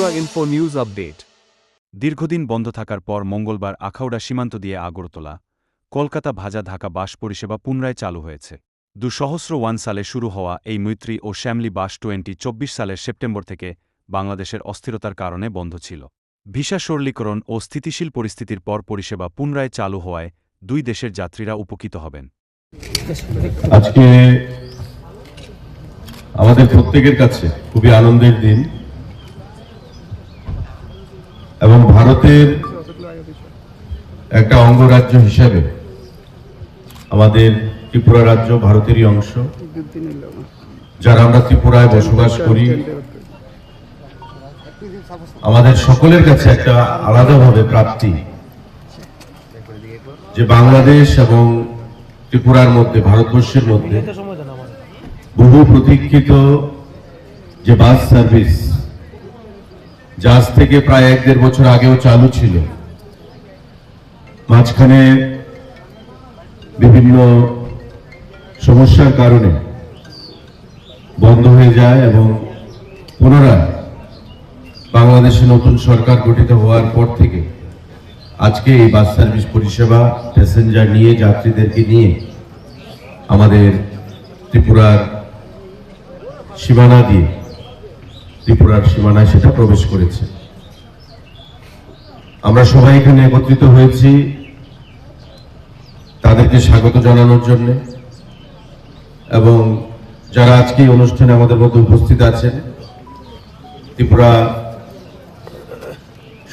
Tripura info news update. দীর্ঘদিন বন্ধ থাকার পর মঙ্গলবার আখাউড়া সীমান্ত দিয়ে আগরতলা কলকাতা ভাজা ঢাকা বাস পরিষেবা পুনরায় চালু হয়েছে। 2001 সালে শুরু হওয়া এই মৈত্রী ও শ্যামলী বাস 2024 সালের সেপ্টেম্বর থেকে বাংলাদেশের অস্থিরতার কারণে বন্ধ ছিল। ভিসা সরলীকরণ ও স্থিতিশীল পরিস্থিতির পর পরিষেবা পুনরায় চালু হওয়ায় দুই দেশের যাত্রীরা উপকৃত হবেন। আজকে আমাদের প্রত্যেকের কাছে খুবই আনন্দের দিন এবং ভারতের একটা অঙ্গরাজ্য হিসেবে আমাদের ত্রিপুরা রাজ্য ভারতেরই অংশ। যারা আমরা ত্রিপুরায় বসবাস করি, আমাদের সকলের কাছে একটা আলাদাভাবে প্রাপ্তি যে বাংলাদেশ এবং ত্রিপুরার মধ্যে, ভারতবর্ষের মধ্যে বহু প্রতীক্ষিত যে বাস সার্ভিস, যা আজ থেকে প্রায় 1-1.5 বছর আগেও চালু ছিল, মাঝখানে বিভিন্ন সমস্যার কারণে বন্ধ হয়ে যায় এবং পুনরায় বাংলাদেশে নতুন সরকার গঠিত হওয়ার পর থেকে আজকে এই বাস সার্ভিস পরিষেবা প্যাসেঞ্জার নিয়ে, যাত্রীদেরকে নিয়ে আমাদের ত্রিপুরার সীমানা দিয়ে, ত্রিপুরার সীমানায় সেটা প্রবেশ করেছে। আমরা সবাই এখানে একত্রিত হয়েছি তাদেরকে স্বাগত জানানোর জন্য, এবং যারা আজকে এই অনুষ্ঠানে আমাদের মধ্যে উপস্থিত আছেন, ত্রিপুরা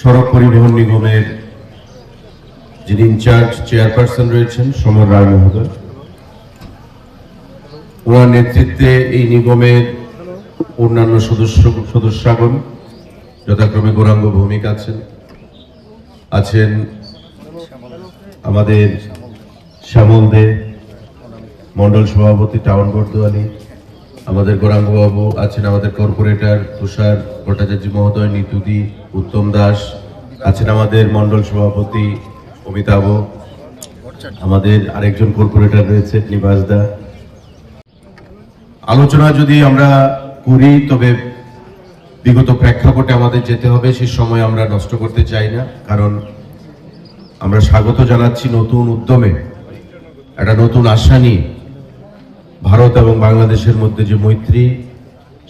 সড়ক পরিবহন নিগমের যিনি ইনচার্জ চেয়ারপারসন রয়েছেন সমর রায় মহোদয়, ওনার নেতৃত্বে এই নিগমের অন্যান্য সদস্যগণ যথাক্রমে গৌরাঙ্গ ভৌমিক আছেন আমাদের শ্যামল দে, মন্ডল সভাপতি টাউন বর্দোয়ালি, আমাদের গৌরাঙ্গ বাবু আছেন, আমাদের কর্পোরেটর তুষার ভট্টাচার্য মহোদয়, নিতুদি, উত্তম দাস আছেন, আমাদের মন্ডল সভাপতি অমিতাভ, আমাদের আরেকজন কর্পোরেটর রয়েছে নিবাস দা। আলোচনা যদি আমরা করি তবে বিগত প্রেক্ষাপটে আমাদের যেতে হবে, সেই সময় আমরা নষ্ট করতে চাই না, কারণ আমরা স্বাগত জানাচ্ছি নতুন উদ্যমে, একটা নতুন আশা নিয়ে ভারত এবং বাংলাদেশের মধ্যে যে মৈত্রী,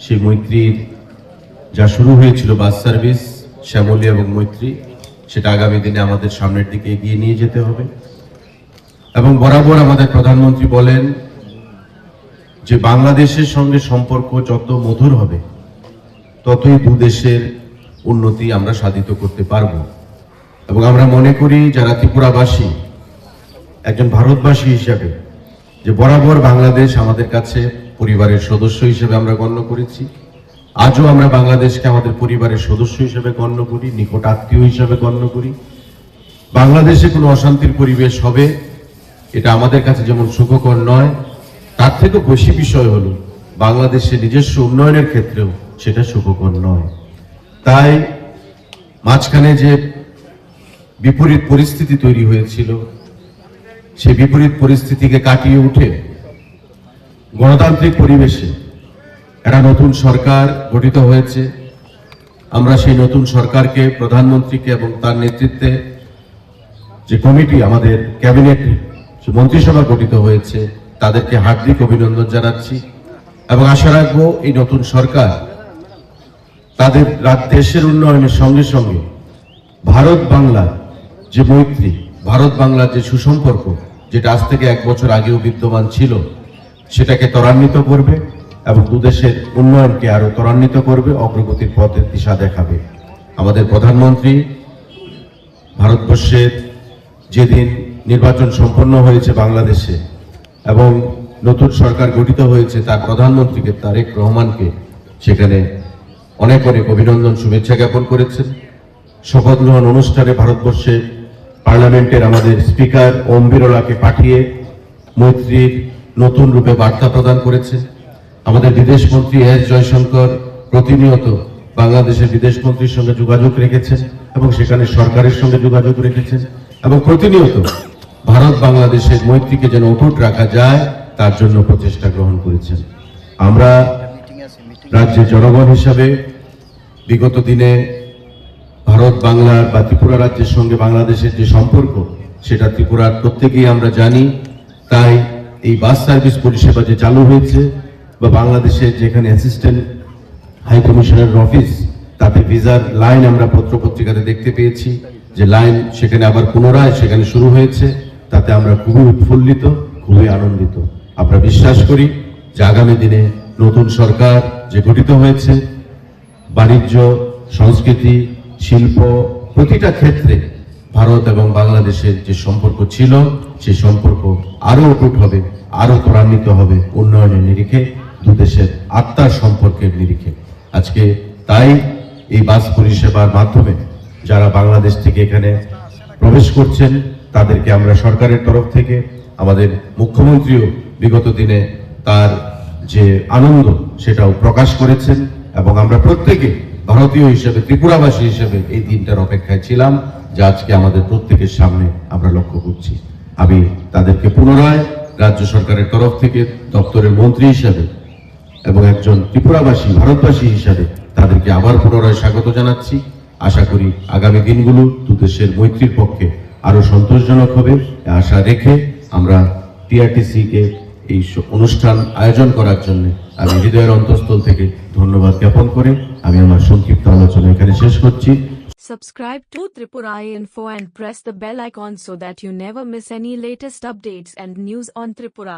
সেই মৈত্রীর যা শুরু হয়েছিল বাস সার্ভিস শ্যামলী এবং মৈত্রী, সেটা আগামী দিনে আমাদের সামনের দিকে এগিয়ে নিয়ে যেতে হবে। এবং বরাবর আমাদের প্রধানমন্ত্রী বলেন যে বাংলাদেশের সঙ্গে সম্পর্ক যত মধুর হবে ততই দুদেশের উন্নতি আমরা সাধিত করতে পারব। এবং আমরা মনে করি যারা ত্রিপুরাবাসী, একজন ভারতবাসী হিসাবে, যে বরাবর বাংলাদেশ আমাদের কাছে পরিবারের সদস্য হিসেবে আমরা গণ্য করেছি, আজও আমরা বাংলাদেশকে আমাদের পরিবারের সদস্য হিসেবে গণ্য করি, নিকট আত্মীয় হিসেবে গণ্য করি। বাংলাদেশে কোনো অশান্তির পরিবেশ হবে, এটা আমাদের কাছে যেমন সুখকর নয়, তার থেকেও বেশি বিষয় হলো বাংলাদেশের নিজস্ব উন্নয়নের ক্ষেত্রেও সেটা সুখকর নয়। তাই মাঝখানে যে বিপরীত পরিস্থিতি তৈরি হয়েছিল, সেই বিপরীত পরিস্থিতিকে কাটিয়ে উঠে গণতান্ত্রিক পরিবেশে একটা নতুন সরকার গঠিত হয়েছে। আমরা সেই নতুন সরকারকে, প্রধানমন্ত্রীকে এবং তার নেতৃত্বে যে কমিটি, আমাদের ক্যাবিনেট মন্ত্রিসভা গঠিত হয়েছে, তাদেরকে হার্দিক অভিনন্দন জানাচ্ছি এবং আশা রাখবো এই নতুন সরকার তাদের দেশের উন্নয়নের সঙ্গে সঙ্গে ভারত বাংলার যে মৈত্রী, ভারত বাংলার যে সুসম্পর্ক, যেটা আজ থেকে 1 বছর আগেও বিদ্যমান ছিল, সেটাকে ত্বরান্বিত করবে এবং দুদেশের উন্নয়নকে আরো ত্বরান্বিত করবে, অগ্রগতির পথের দিশা দেখাবে। আমাদের প্রধানমন্ত্রী ভারতবর্ষের যেদিন নির্বাচন সম্পন্ন হয়েছে বাংলাদেশে এবং নতুন সরকার গঠিত হয়েছে, তার প্রধানমন্ত্রীকে তারেক রহমানকে সেখানে অনেক অনেক অভিনন্দন, শুভেচ্ছা জ্ঞাপন করেছেন। শপথ গ্রহণ অনুষ্ঠানে ভারতবর্ষে পার্লামেন্টের আমাদের স্পিকার ওম বিরলাকে পাঠিয়ে মৈত্রীর নতুন রূপে বার্তা প্রদান করেছে। আমাদের বিদেশমন্ত্রী এস জয়শঙ্কর প্রতিনিয়ত বাংলাদেশের বিদেশমন্ত্রীর সঙ্গে যোগাযোগ রেখেছেন এবং সেখানে সরকারের সঙ্গে যোগাযোগ রেখেছেন এবং প্রতিনিয়ত ভারত বাংলাদেশের মৈত্রীকে যেন অটুট রাখা যায় তার জন্য প্রচেষ্টা গ্রহণ করেছেন। আমরা রাজ্যের জনগণ হিসাবে বিগত দিনে ভারত বাংলার বা ত্রিপুরা রাজ্যের সঙ্গে বাংলাদেশের যে সম্পর্ক সেটা ত্রিপুরার প্রত্যেকেই আমরা জানি। তাই এই বাস সার্ভিস পরিষেবা যে চালু হয়েছে বা বাংলাদেশের যেখানে অ্যাসিস্ট্যান্ট হাই কমিশনারের অফিস, তাতে ভিসার লাইন আমরা পত্রপত্রিকাতে দেখতে পেয়েছি যে লাইন সেখানে আবার পুনরায় সেখানে শুরু হয়েছে। তাতে আমরা খুবই উৎফুল্লিত, খুবই আনন্দিত। আমরা বিশ্বাস করি যে আগামী দিনে নতুন সরকার যে গঠিত হয়েছে, বাণিজ্য, সংস্কৃতি, শিল্প প্রতিটা ক্ষেত্রে ভারত এবং বাংলাদেশের যে সম্পর্ক ছিল সেই সম্পর্ক আরো অটুট হবে, আরো ত্বরান্বিত হবে উন্নয়নের নিরিখে, দুদেশের আত্মার সম্পর্কের নিরিখে। আজকে তাই এই বাস পরিষেবার মাধ্যমে যারা বাংলাদেশ থেকে এখানে প্রবেশ করছেন তাদেরকে আমরা সরকারের তরফ থেকে, আমাদের মুখ্যমন্ত্রীও বিগত দিনে তার যে আনন্দ সেটাও প্রকাশ করেছেন এবং আমরা প্রত্যেকে ভারতীয় হিসেবে, ত্রিপুরাবাসী হিসেবে এই দিনটার অপেক্ষায় ছিলাম যা আজকে আমাদের প্রত্যেকের সামনে আমরা লক্ষ্য করছি। আমি তাদেরকে পুনরায় রাজ্য সরকারের তরফ থেকে দপ্তরের মন্ত্রী হিসেবে এবং একজন ত্রিপুরাবাসী, ভারতবাসী হিসাবে তাদেরকে আবার পুনরায় স্বাগত জানাচ্ছি। আশা করি আগামী দিনগুলো দুদেশের মৈত্রীর পক্ষে আরো সন্তোষজনক হবে। আশা রেখে আমরা টিআরটিসি কে এই অনুষ্ঠান আয়োজন করার জন্য আমি হৃদয়ের অন্তঃস্থল থেকে ধন্যবাদ জ্ঞাপন করে আমি আমার সংক্ষিপ্ত আলোচনা এখানে শেষ করছি। Subscribe to Tripura Info and press the bell icon so that you never miss any latest updates and news on Tripura.